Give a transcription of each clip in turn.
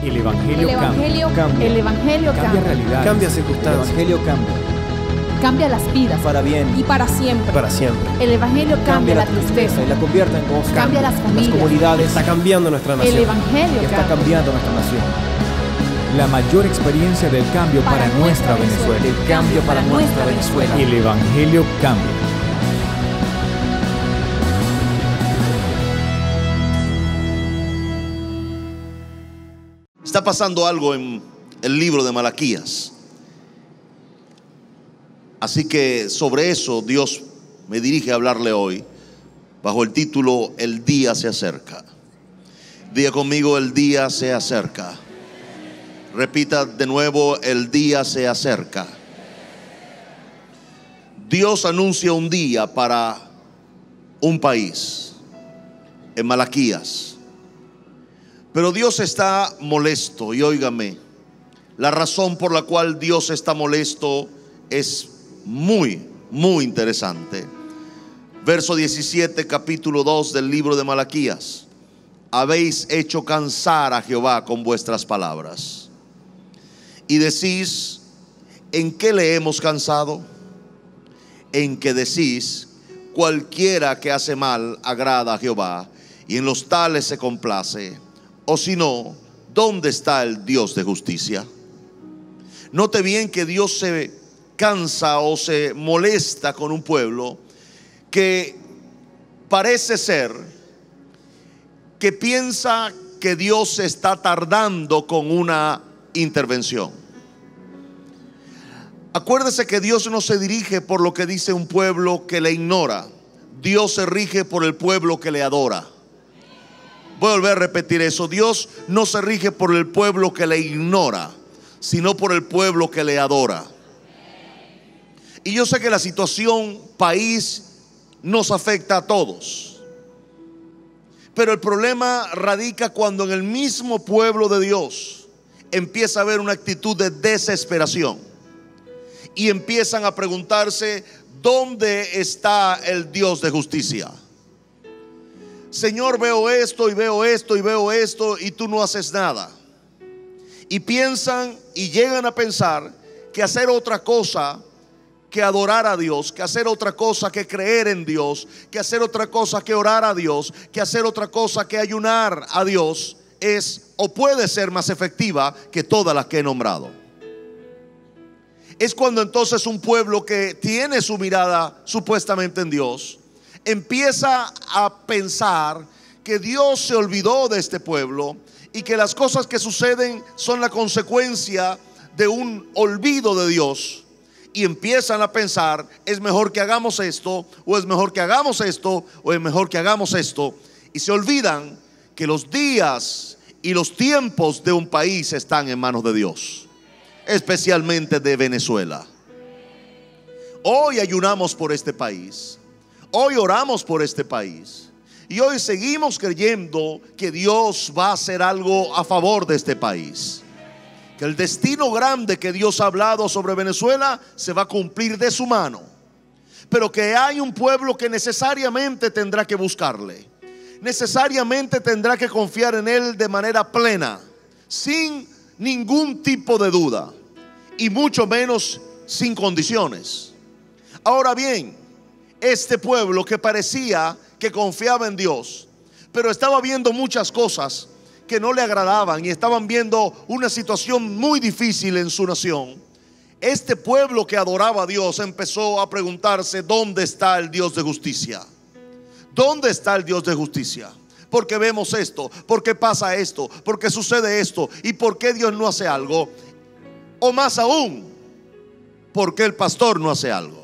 El Evangelio cambia. El Evangelio Cambia cambia. realidades. Cambia El circunstancias. Evangelio cambia. Cambia las vidas. Para bien. Y para siempre. Para siempre. El Evangelio cambia la tristeza. y la convierte en gozo. Cambia las familias. comunidades. Está cambiando nuestra El nación. Evangelio Y está cambia. cambiando nuestra nación. La mayor experiencia del cambio para nuestra Venezuela. El cambio para nuestra Venezuela. El Evangelio cambia. Está pasando algo en el libro de Malaquías. Así que sobre eso Dios me dirige a hablarle hoy bajo el título El día se acerca. Diga conmigo: el día se acerca. Repita de nuevo: el día se acerca. Dios anuncia un día para un país en Malaquías. Pero Dios está molesto, y óigame, la razón por la cual Dios está molesto es muy interesante. Verso 17, capítulo 2 del libro de Malaquías. Habéis hecho cansar a Jehová con vuestras palabras. Y decís: ¿en qué le hemos cansado? En que decís: cualquiera que hace mal agrada a Jehová, y en los tales se complace. O si no, ¿dónde está el Dios de justicia? Note bien que Dios se cansa o se molesta con un pueblo que parece ser que piensa que Dios está tardando con una intervención. Acuérdese que Dios no se dirige por lo que dice un pueblo que le ignora. Dios se rige por el pueblo que le adora. Voy a volver a repetir eso. Dios no se rige por el pueblo que le ignora, sino por el pueblo que le adora. Y yo sé que la situación país nos afecta a todos, pero el problema radica cuando en el mismo pueblo de Dios empieza a haber una actitud de desesperación y empiezan a preguntarse: ¿dónde está el Dios de justicia? Señor, veo esto y veo esto y veo esto, y tú no haces nada. Y piensan y llegan a pensar que hacer otra cosa que adorar a Dios, que hacer otra cosa que creer en Dios, que hacer otra cosa que orar a Dios, que hacer otra cosa que ayunar a Dios, es o puede ser más efectiva que todas las que he nombrado. Es cuando entonces un pueblo que tiene su mirada supuestamente en Dios empieza a pensar que Dios se olvidó de este pueblo y que las cosas que suceden son la consecuencia de un olvido de Dios, y empiezan a pensar: es mejor que hagamos esto, o es mejor que hagamos esto, o es mejor que hagamos esto, y se olvidan que los días y los tiempos de un país están en manos de Dios, especialmente de Venezuela. Hoy ayunamos por este país. Hoy oramos por este país, y hoy seguimos creyendo que Dios va a hacer algo a favor de este país, que el destino grande que Dios ha hablado sobre Venezuela se va a cumplir de su mano, pero que hay un pueblo que necesariamente tendrá que buscarle, necesariamente tendrá que confiar en Él de manera plena, sin ningún tipo de duda, y mucho menos sin condiciones. Ahora bien, este pueblo que parecía que confiaba en Dios, pero estaba viendo muchas cosas que no le agradaban y estaban viendo una situación muy difícil en su nación. Este pueblo que adoraba a Dios empezó a preguntarse: ¿dónde está el Dios de justicia? ¿Dónde está el Dios de justicia? ¿Por qué vemos esto? ¿Por qué pasa esto? ¿Por qué sucede esto? ¿Y por qué Dios no hace algo? O más aún, ¿por qué el pastor no hace algo?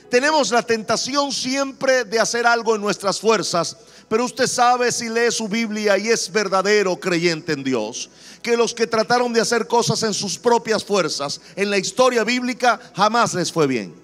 Tenemos la tentación siempre de hacer algo en nuestras fuerzas, pero usted sabe, si lee su Biblia y es verdadero creyente en Dios, que los que trataron de hacer cosas en sus propias fuerzas en la historia bíblica jamás les fue bien.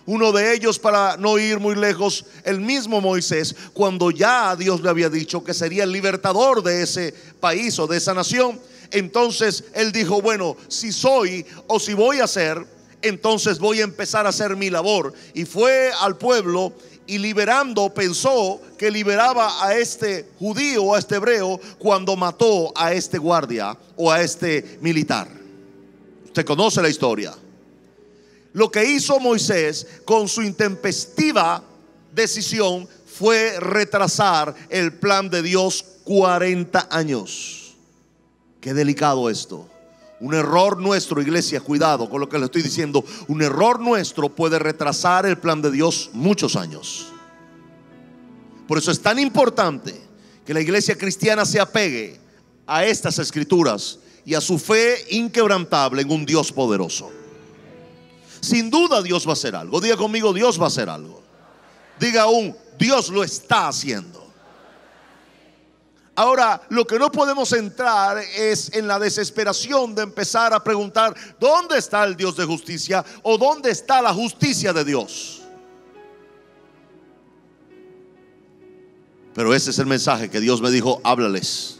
Uno de ellos, para no ir muy lejos, el mismo Moisés, cuando ya Dios le había dicho que sería el libertador de ese país o de esa nación, entonces él dijo: bueno, si soy o si voy a ser, entonces voy a empezar a hacer mi labor. Y fue al pueblo y liberando, pensó que liberaba a este judío o a este hebreo cuando mató a este guardia o a este militar. Usted conoce la historia. Lo que hizo Moisés con su intempestiva decisión fue retrasar el plan de Dios 40 años. Qué delicado esto. Un error nuestro, iglesia, cuidado con lo que le estoy diciendo. Un error nuestro puede retrasar el plan de Dios muchos años. Por eso es tan importante que la iglesia cristiana se apegue a estas escrituras y a su fe inquebrantable en un Dios poderoso. Sin duda Dios va a hacer algo. Diga conmigo, Dios va a hacer algo. Diga aún, Dios lo está haciendo. Ahora, lo que no podemos entrar es en la desesperación de empezar a preguntar ¿dónde está el Dios de justicia? ¿O dónde está la justicia de Dios? Pero ese es el mensaje que Dios me dijo, háblales.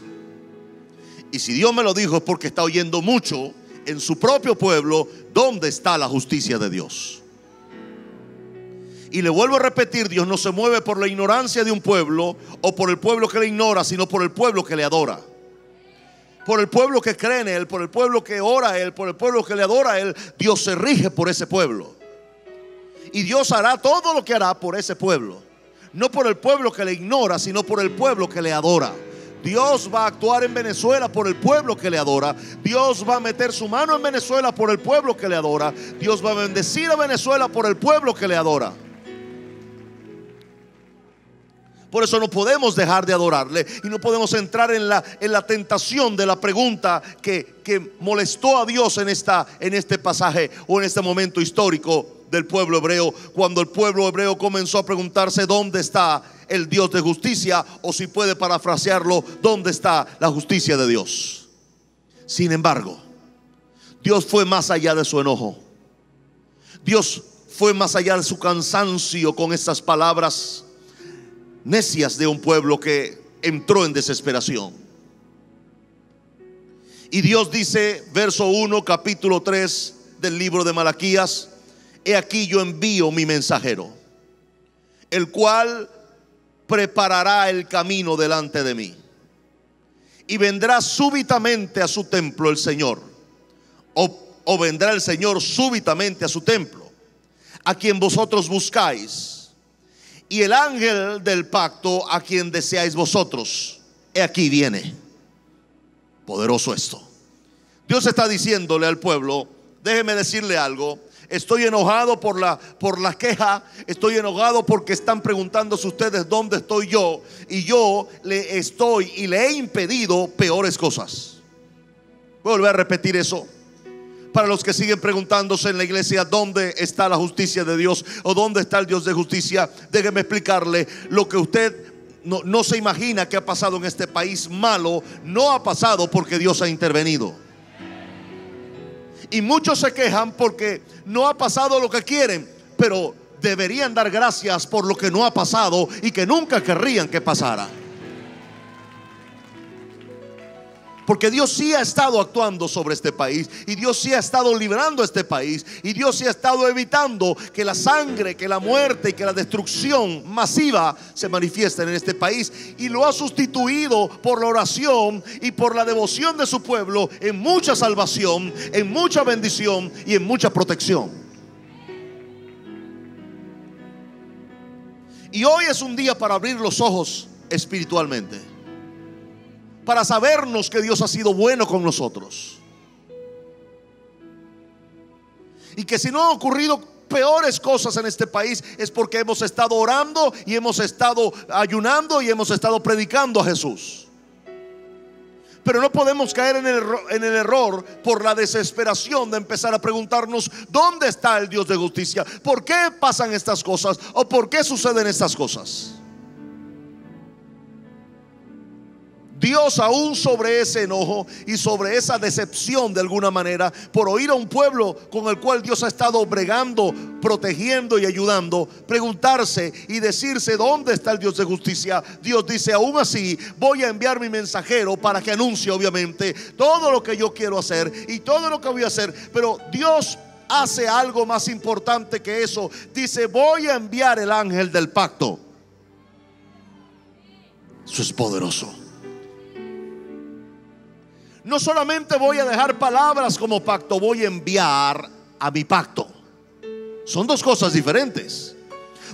Y si Dios me lo dijo es porque está oyendo mucho en su propio pueblo dónde está la justicia de Dios. Y le vuelvo a repetir, Dios no se mueve por la ignorancia de un pueblo o por el pueblo que le ignora, sino por el pueblo que le adora. Por el pueblo que cree en Él, por el pueblo que ora a Él, por el pueblo que le adora a Él. Dios se rige por ese pueblo. Y Dios hará todo lo que hará por ese pueblo. No por el pueblo que le ignora, sino por el pueblo que le adora. Dios va a actuar en Venezuela por el pueblo que le adora. Dios va a meter su mano en Venezuela por el pueblo que le adora. Dios va a bendecir a Venezuela por el pueblo que le adora. Por eso no podemos dejar de adorarle y no podemos entrar en la tentación de la pregunta que molestó a Dios en este pasaje o en este momento histórico del pueblo hebreo, cuando el pueblo hebreo comenzó a preguntarse dónde está el Dios de justicia, o si puede parafrasearlo, dónde está la justicia de Dios. Sin embargo, Dios fue más allá de su enojo. Dios fue más allá de su cansancio con estas palabras necias de un pueblo que entró en desesperación. Y Dios dice, verso 1, capítulo 3 del libro de Malaquías: he aquí yo envío mi mensajero, el cual preparará el camino delante de mí. Y vendrá súbitamente a su templo el Señor, o vendrá el Señor súbitamente a su templo, a quien vosotros buscáis, y el ángel del pacto a quien deseáis vosotros, he aquí viene. Poderoso esto. Dios está diciéndole al pueblo: déjeme decirle algo. Estoy enojado por la queja. Estoy enojado porque están preguntándose ustedes dónde estoy yo. Y yo le he impedido peores cosas. Voy a volver a repetir eso. Para los que siguen preguntándose en la iglesia dónde está la justicia de Dios o dónde está el Dios de justicia, déjeme explicarle: lo que usted no se imagina que ha pasado en este país malo, no ha pasado porque Dios ha intervenido. Y muchos se quejan porque no ha pasado lo que quieren, pero deberían dar gracias por lo que no ha pasado y que nunca querrían que pasara. Porque Dios sí ha estado actuando sobre este país, y Dios sí ha estado librando este país, y Dios sí ha estado evitando que la sangre, que la muerte y que la destrucción masiva se manifiesten en este país, y lo ha sustituido por la oración y por la devoción de su pueblo en mucha salvación, en mucha bendición y en mucha protección. Y hoy es un día para abrir los ojos espiritualmente, para sabernos que Dios ha sido bueno con nosotros, y que si no han ocurrido peores cosas en este país es porque hemos estado orando y hemos estado ayunando y hemos estado predicando a Jesús. Pero no podemos caer en el error por la desesperación de empezar a preguntarnos dónde está el Dios de justicia, por qué pasan estas cosas o por qué suceden estas cosas. Dios, aún sobre ese enojo y sobre esa decepción de alguna manera por oír a un pueblo con el cual Dios ha estado bregando, protegiendo y ayudando, preguntarse y decirse dónde está el Dios de justicia, Dios dice: aún así voy a enviar mi mensajero para que anuncie obviamente todo lo que yo quiero hacer y todo lo que voy a hacer. Pero Dios hace algo más importante que eso. Dice: voy a enviar el ángel del pacto. Eso es poderoso. No solamente voy a dejar palabras como pacto, voy a enviar a mi pacto. Son dos cosas diferentes.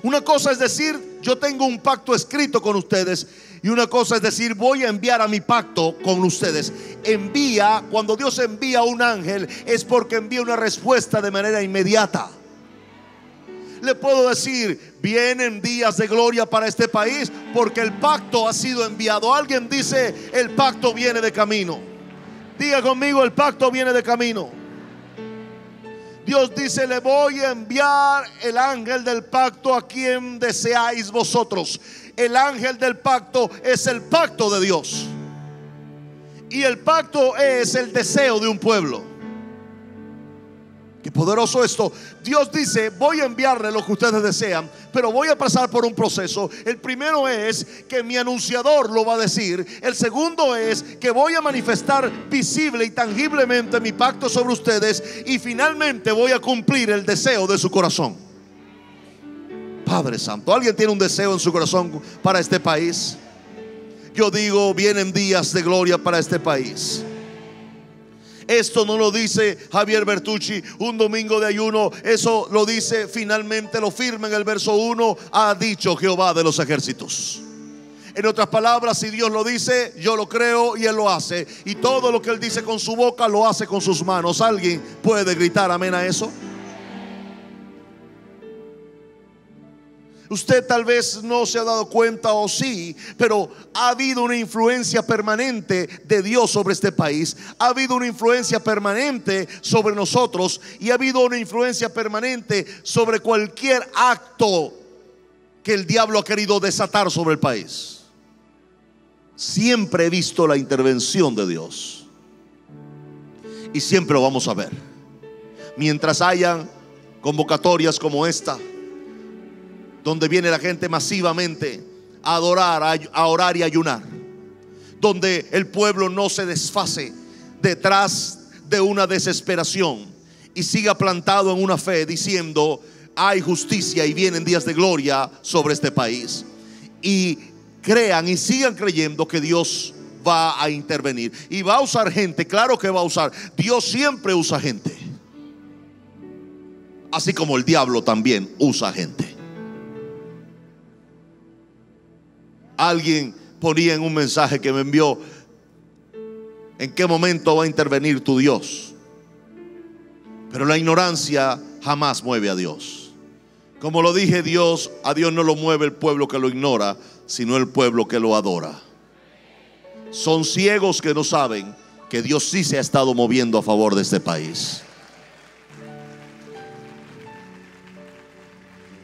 Una cosa es decir, yo tengo un pacto escrito con ustedes, y una cosa es decir, voy a enviar a mi pacto con ustedes. Envía, cuando Dios envía a un ángel, es porque envía una respuesta de manera inmediata. Le puedo decir: vienen días de gloria para este país, porque el pacto ha sido enviado. Alguien dice: el pacto viene de camino. Diga conmigo: el pacto viene de camino. Dios dice: le voy a enviar el ángel del pacto a quien deseáis vosotros. El ángel del pacto es el pacto de Dios, y el pacto es el deseo de un pueblo. Qué poderoso esto. Dios dice: voy a enviarle lo que ustedes desean, pero voy a pasar por un proceso. El primero es que mi anunciador lo va a decir. El segundo es que voy a manifestar visible y tangiblemente mi pacto sobre ustedes. Y finalmente voy a cumplir el deseo de su corazón. Padre Santo, ¿alguien tiene un deseo en su corazón para este país? Yo digo: vienen días de gloria para este país. Esto no lo dice Javier Bertucci un domingo de ayuno. Eso lo dice, finalmente lo firma en el verso 1. Ha dicho Jehová de los ejércitos. En otras palabras, si Dios lo dice, yo lo creo y Él lo hace. Y todo lo que Él dice con su boca, lo hace con sus manos. ¿Alguien puede gritar amén a eso? Usted tal vez no se ha dado cuenta, o sí, pero ha habido una influencia permanente de Dios sobre este país. Ha habido una influencia permanente sobre nosotros, y ha habido una influencia permanente sobre cualquier acto que el diablo ha querido desatar sobre el país. Siempre he visto la intervención de Dios, y siempre lo vamos a ver. Mientras hayan convocatorias como esta, donde viene la gente masivamente a adorar, a orar y a ayunar, donde el pueblo no se desfase detrás de una desesperación y siga plantado en una fe diciendo: hay justicia y vienen días de gloria sobre este país. Y crean y sigan creyendo que Dios va a intervenir y va a usar gente. Claro que va a usar. Dios siempre usa gente, así como el diablo también usa gente. Alguien ponía en un mensaje que me envió: ¿en qué momento va a intervenir tu Dios? Pero la ignorancia jamás mueve a Dios. Como lo dije, a Dios no lo mueve el pueblo que lo ignora, sino el pueblo que lo adora. Son ciegos que no saben que Dios sí se ha estado moviendo a favor de este país,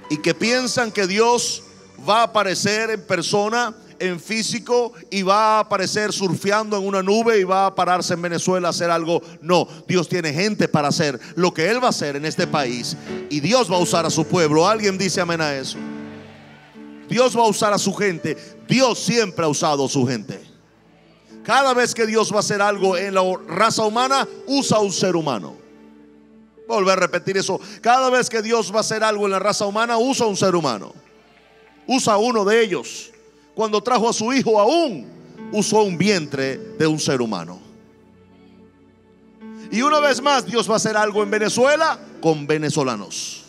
y que piensan que Dios va a aparecer en persona, en físico, y va a aparecer surfeando en una nube y va a pararse en Venezuela a hacer algo. No, Dios tiene gente para hacer lo que Él va a hacer en este país, y Dios va a usar a su pueblo. ¿Alguien dice amén a eso? Dios va a usar a su gente. Dios siempre ha usado a su gente. Cada vez que Dios va a hacer algo en la raza humana, usa a un ser humano. Voy a volver a repetir eso. Cada vez que Dios va a hacer algo en la raza humana, usa a un ser humano. Usa a uno de ellos. Cuando trajo a su hijo, aún usó un vientre de un ser humano. Y una vez más, Dios va a hacer algo en Venezuela con venezolanos.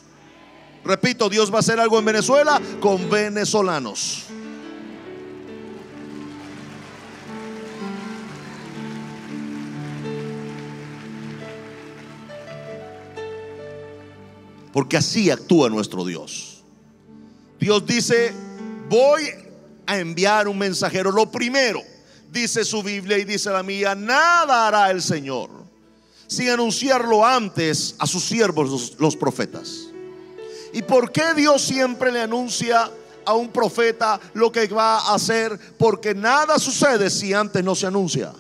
Repito, Dios va a hacer algo en Venezuela con venezolanos. Porque así actúa nuestro Dios. Dios dice: voy a enviar un mensajero. Lo primero, dice su Biblia y dice la mía, nada hará el Señor sin anunciarlo antes a sus siervos los profetas. ¿Y por qué Dios siempre le anuncia a un profeta lo que va a hacer? Porque nada sucede si antes no se anuncia.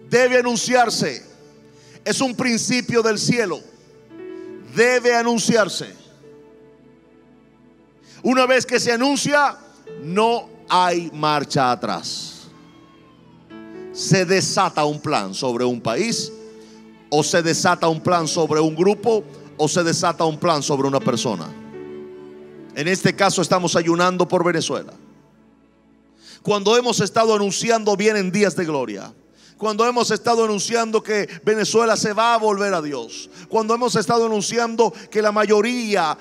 Debe anunciarse. Es un principio del cielo. Debe anunciarse. Una vez que se anuncia, no hay marcha atrás. Se desata un plan sobre un país, O se desata un plan sobre un grupo o se desata un plan sobre una persona. En este caso estamos ayunando por Venezuela. Cuando hemos estado anunciando vienen días de gloria. Cuando hemos estado anunciando que Venezuela se va a volver a Dios. Cuando hemos estado anunciando que la mayoría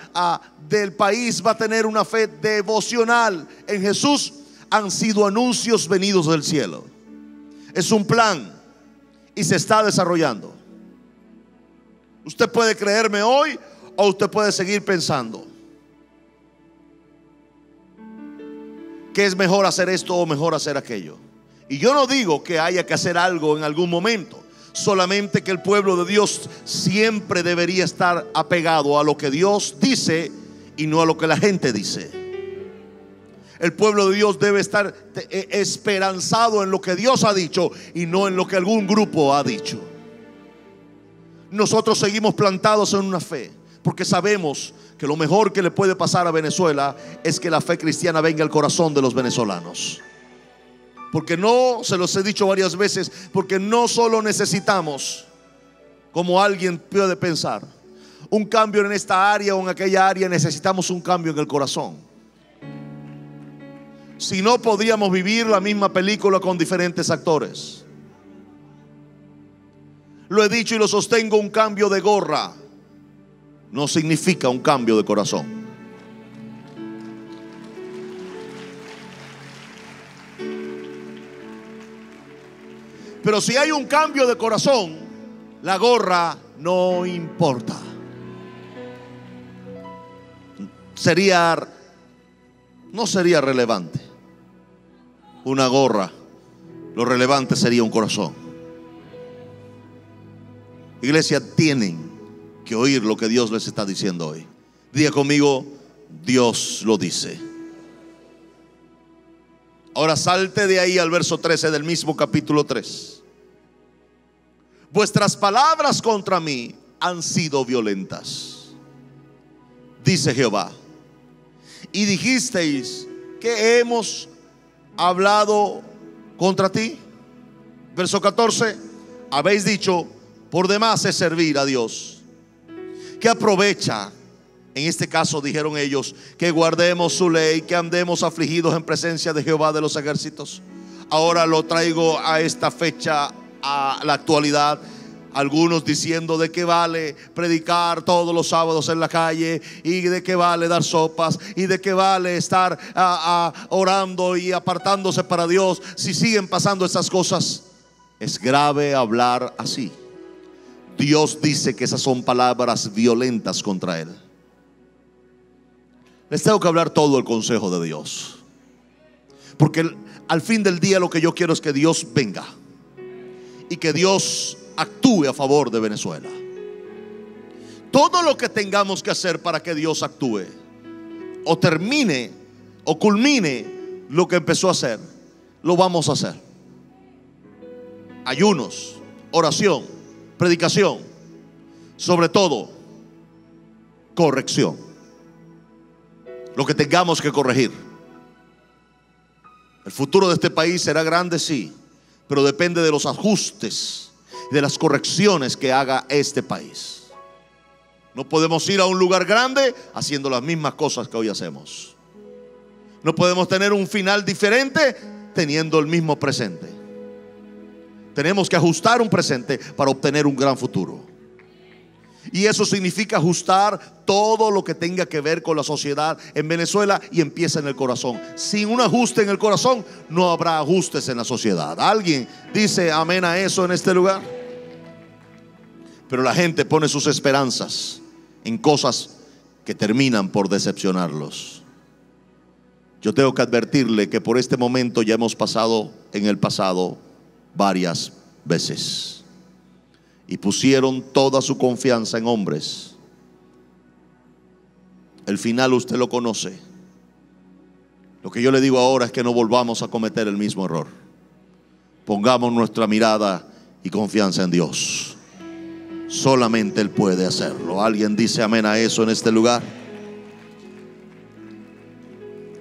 del país va a tener una fe devocional en Jesús, han sido anuncios venidos del cielo. Es un plan y se está desarrollando. Usted puede creerme hoy o usted puede seguir pensando que es mejor hacer esto o mejor hacer aquello. Y yo no digo que haya que hacer algo en algún momento, solamente que el pueblo de Dios siempre debería estar apegado a lo que Dios dice y no a lo que la gente dice. El pueblo de Dios debe estar esperanzado en lo que Dios ha dicho y no en lo que algún grupo ha dicho. Nosotros seguimos plantados en una fe porque sabemos que lo mejor que le puede pasar a Venezuela es que la fe cristiana venga al corazón de los venezolanos. Porque no, se los he dicho varias veces, porque no solo necesitamos, como alguien puede pensar, un cambio en esta área o en aquella área, necesitamos un cambio en el corazón. Si no, podríamos vivir la misma película con diferentes actores. Lo he dicho y lo sostengo, un cambio de gorra no significa un cambio de corazón. Pero si hay un cambio de corazón, la gorra no importa. No sería relevante una gorra. Lo relevante sería un corazón. Iglesia, tienen que oír lo que Dios les está diciendo hoy. Diga conmigo, Dios lo dice. Ahora salte de ahí al verso 13 del mismo capítulo 3. Vuestras palabras contra mí han sido violentas, dice Jehová. Y dijisteis que hemos hablado contra ti. Verso 14. Habéis dicho, por demás es servir a Dios. ¿Qué aprovecha? En este caso dijeron ellos, que guardemos su ley, que andemos afligidos en presencia de Jehová de los ejércitos. Ahora lo traigo a esta fecha, a la actualidad. Algunos diciendo de qué vale predicar todos los sábados en la calle, y de qué vale dar sopas, y de qué vale estar orando y apartándose para Dios si siguen pasando esas cosas. Es grave hablar así. Dios dice que esas son palabras violentas contra Él. Les tengo que hablar todo el consejo de Dios, porque al fin del día lo que yo quiero es que Dios venga y que Dios actúe a favor de Venezuela. Todo lo que tengamos que hacer para que Dios actúe o termine o culmine lo que empezó a hacer, lo vamos a hacer. Ayunos, oración, predicación, sobre todo corrección. Lo que tengamos que corregir. El futuro de este país será grande, sí, pero depende de los ajustes, de las correcciones que haga este país. No podemos ir a un lugar grande haciendo las mismas cosas que hoy hacemos. No podemos tener un final diferente teniendo el mismo presente. Tenemos que ajustar un presente para obtener un gran futuro. Y eso significa ajustar todo lo que tenga que ver con la sociedad en Venezuela, y empieza en el corazón. Sin un ajuste en el corazón, no habrá ajustes en la sociedad. ¿Alguien dice amén a eso en este lugar? Pero la gente pone sus esperanzas en cosas que terminan por decepcionarlos. Yo tengo que advertirle que por este momento ya hemos pasado en el pasado varias veces. Y pusieron toda su confianza en hombres. El final usted lo conoce. Lo que yo le digo ahora es que no volvamos a cometer el mismo error. Pongamos nuestra mirada y confianza en Dios. Solamente Él puede hacerlo. ¿Alguien dice amén a eso en este lugar?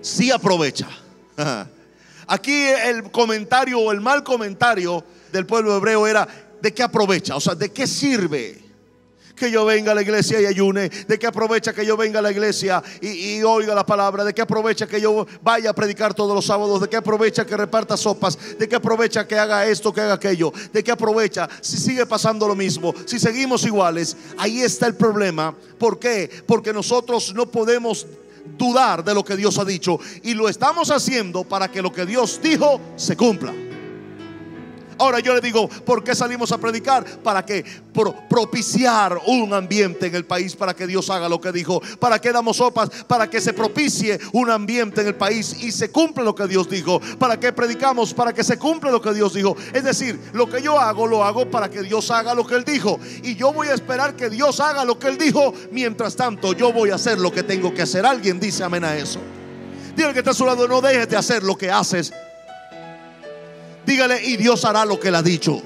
Sí, aprovecha. Aquí el comentario o el mal comentario del pueblo hebreo era: ¿de qué aprovecha? O sea, ¿de qué sirve que yo venga a la iglesia y ayune? ¿De qué aprovecha que yo venga a la iglesia y oiga la palabra? ¿De qué aprovecha que yo vaya a predicar todos los sábados? ¿De qué aprovecha que reparta sopas? ¿De qué aprovecha que haga esto, que haga aquello? ¿De qué aprovecha si sigue pasando lo mismo? Si seguimos iguales. Ahí está el problema. ¿Por qué? Porque nosotros no podemos dudar de lo que Dios ha dicho, y lo estamos haciendo para que lo que Dios dijo se cumpla. Ahora yo le digo, ¿por qué salimos a predicar? Para que propiciar un ambiente en el país, para que Dios haga lo que dijo. ¿Para qué damos sopas? Para que se propicie un ambiente en el país y se cumpla lo que Dios dijo. ¿Para qué predicamos? Para que se cumpla lo que Dios dijo. Es decir, lo que yo hago, lo hago para que Dios haga lo que Él dijo, y yo voy a esperar que Dios haga lo que Él dijo. Mientras tanto, yo voy a hacer lo que tengo que hacer. ¿Alguien dice amén a eso? Dígale que está a su lado, no dejes de hacer lo que haces. Dígale, y Dios hará lo que Él ha dicho.